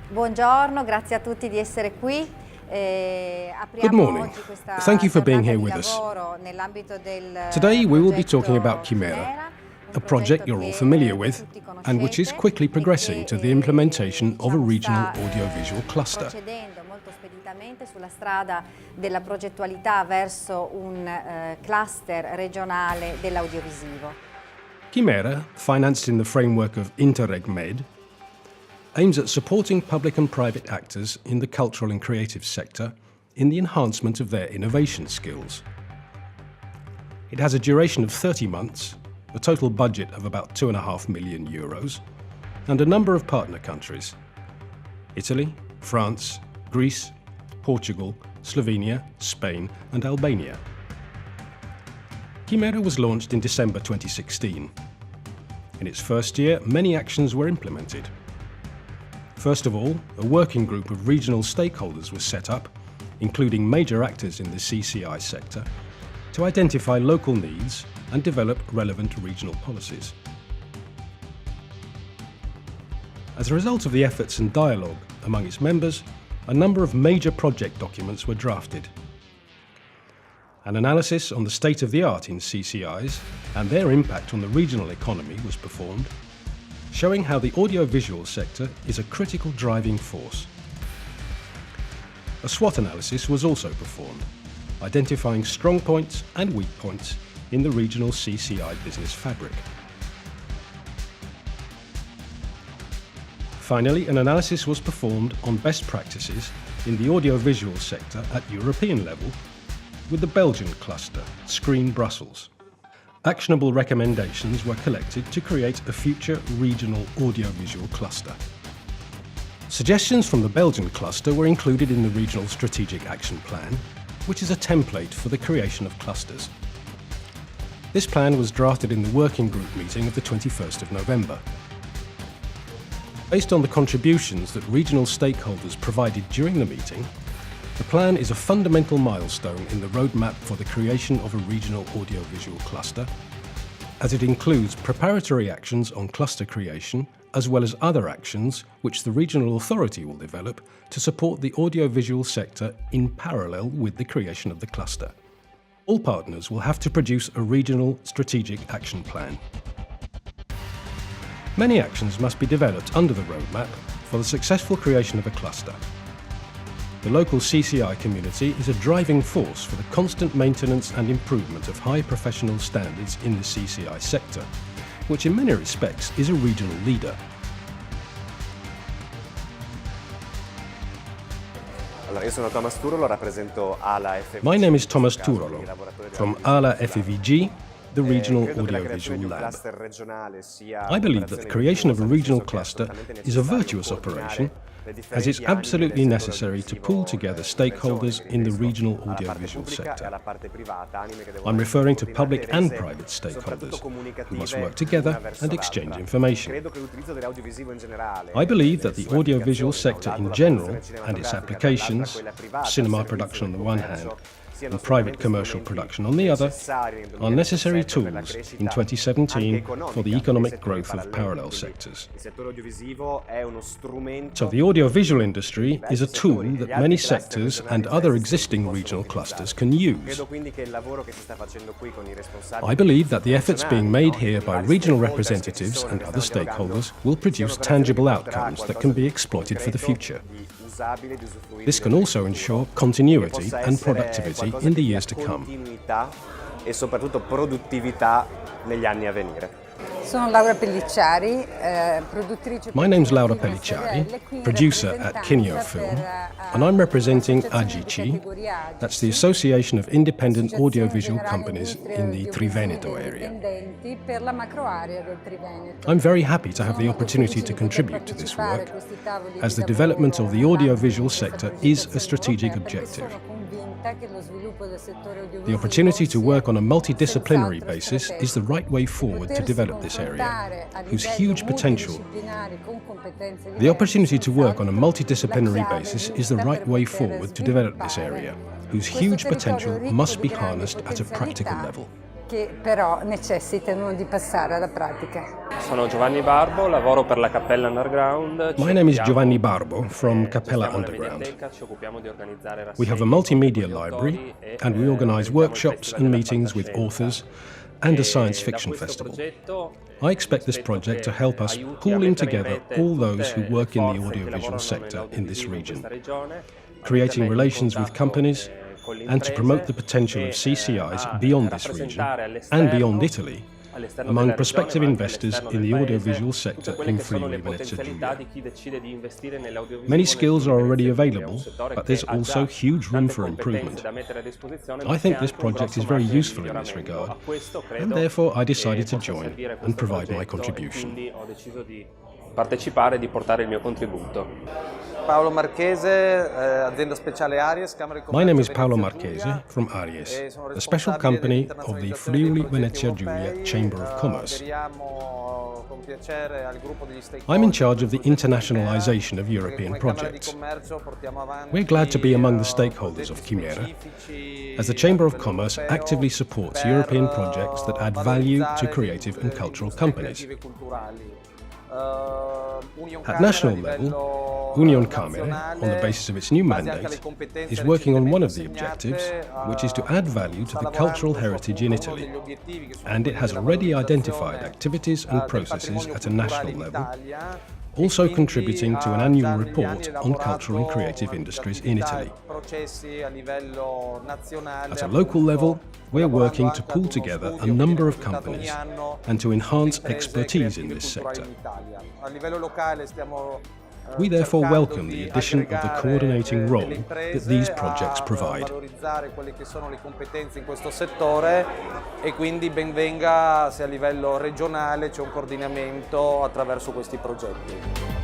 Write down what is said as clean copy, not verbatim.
Buongiorno, grazie a tutti di essere qui. Good morning. Thank you for being here with us. Today we will be talking about Chimera, a project you're all familiar with and which is quickly progressing to the implementation of a regional audiovisual cluster. Procedendo molto speditamente sulla strada della progettualità verso un cluster regionale dell'audiovisivo. Chimera, financed in the framework of Interreg Med, aims at supporting public and private actors in the cultural and creative sector in the enhancement of their innovation skills. It has a duration of 30 months, a total budget of about €2.5 million, and a number of partner countries: Italy, France, Greece, Portugal, Slovenia, Spain, and Albania. Chimera was launched in December 2016. In its first year, many actions were implemented. First of all, a working group of regional stakeholders was set up, including major actors in the CCI sector, to identify local needs and develop relevant regional policies. As a result of the efforts and dialogue among its members, a number of major project documents were drafted. An analysis on the state of the art in CCIs and their impact on the regional economy was performed, showing how the audiovisual sector is a critical driving force. A SWOT analysis was also performed, identifying strong points and weak points in the regional CCI business fabric. Finally, an analysis was performed on best practices in the audiovisual sector at European level with the Belgian cluster, Screen Brussels. Actionable recommendations were collected to create a future regional audiovisual cluster. Suggestions from the Belgian cluster were included in the Regional Strategic Action Plan, which is a template for the creation of clusters. This plan was drafted in the working group meeting of the 21st of November. Based on the contributions that regional stakeholders provided during the meeting, the plan is a fundamental milestone in the roadmap for the creation of a regional audiovisual cluster, as it includes preparatory actions on cluster creation, as well as other actions which the regional authority will develop to support the audiovisual sector in parallel with the creation of the cluster. All partners will have to produce a regional strategic action plan. Many actions must be developed under the roadmap for the successful creation of a cluster. The local CCI community is a driving force for the constant maintenance and improvement of high professional standards in the CCI sector, which in many respects is a regional leader. My name is Thomas Turolo, from ALA FEVG, the Regional Audiovisual Lab. I believe that the creation of a regional cluster is a virtuous operation, as it's absolutely necessary to pull together stakeholders in the regional audiovisual sector. I'm referring to public and private stakeholders, who must work together and exchange information. I believe that the audiovisual sector in general and its applications, cinema production on the one hand, and private commercial production on the other, are necessary tools in 2017 for the economic growth of parallel sectors. So the audiovisual industry is a tool that many sectors and other existing regional clusters can use. I believe that the efforts being made here by regional representatives and other stakeholders will produce tangible outcomes that can be exploited for the future. This can also ensure continuity and productivity in the years to come. My name's Laura Pellicciari, producer at Kineo Film, and I'm representing AGC, that's the Association of Independent Audiovisual Companies in the Triveneto area. I'm very happy to have the opportunity to contribute to this work, as the development of the audiovisual sector is a strategic objective. The opportunity to work on a multidisciplinary basis is the right way forward to develop this area, whose huge potential. The opportunity to work on a multidisciplinary basis is the right way forward to develop this area, whose huge potential must be harnessed at a practical level. Che però necessitano di passare alla pratica. Sono Giovanni Barbo, lavoro per la Cappella Underground. My name is Giovanni Barbo from Cappella Underground. We have a multimedia library and we organize workshops and meetings with authors and a science fiction festival. I expect this project to help us pooling together all those who work in the audiovisual sector in this region, creating relations with companies, and to promote the potential of CCIs beyond this region and beyond Italy among prospective investors in the audiovisual sector in Friuli Venezia Giulia. Many skills are already available, but there's also huge room for improvement. I think this project is very useful in this regard, and therefore I decided to join and provide my contribution. Partecipare e di portare il mio contributo. Paolo Marchese, azienda speciale Aries, Camera di My name is Commercio Paolo Venezia Marchese Giulia, from Aries, a special company of the Friuli Venezia Giulia Chamber of Commerce. I'm in charge of the internationalization of European projects. We're glad to be among the stakeholders of Chimera, as the Chamber of Commerce actively supports European projects that add value to creative and cultural companies. At national level, Union Chimera, on the basis of its new mandate, is working on one of the objectives, which is to add value to the cultural heritage in Italy, and it has already identified activities and processes at a national level, also contributing to an annual report on cultural and creative industries in Italy. At a local level, we're working to pull together a number of companies and to enhance expertise in this sector. We therefore welcome the addition of the coordinating role that these projects provide. E quindi ben venga se a livello regionale c'è un coordinamento attraverso questi progetti.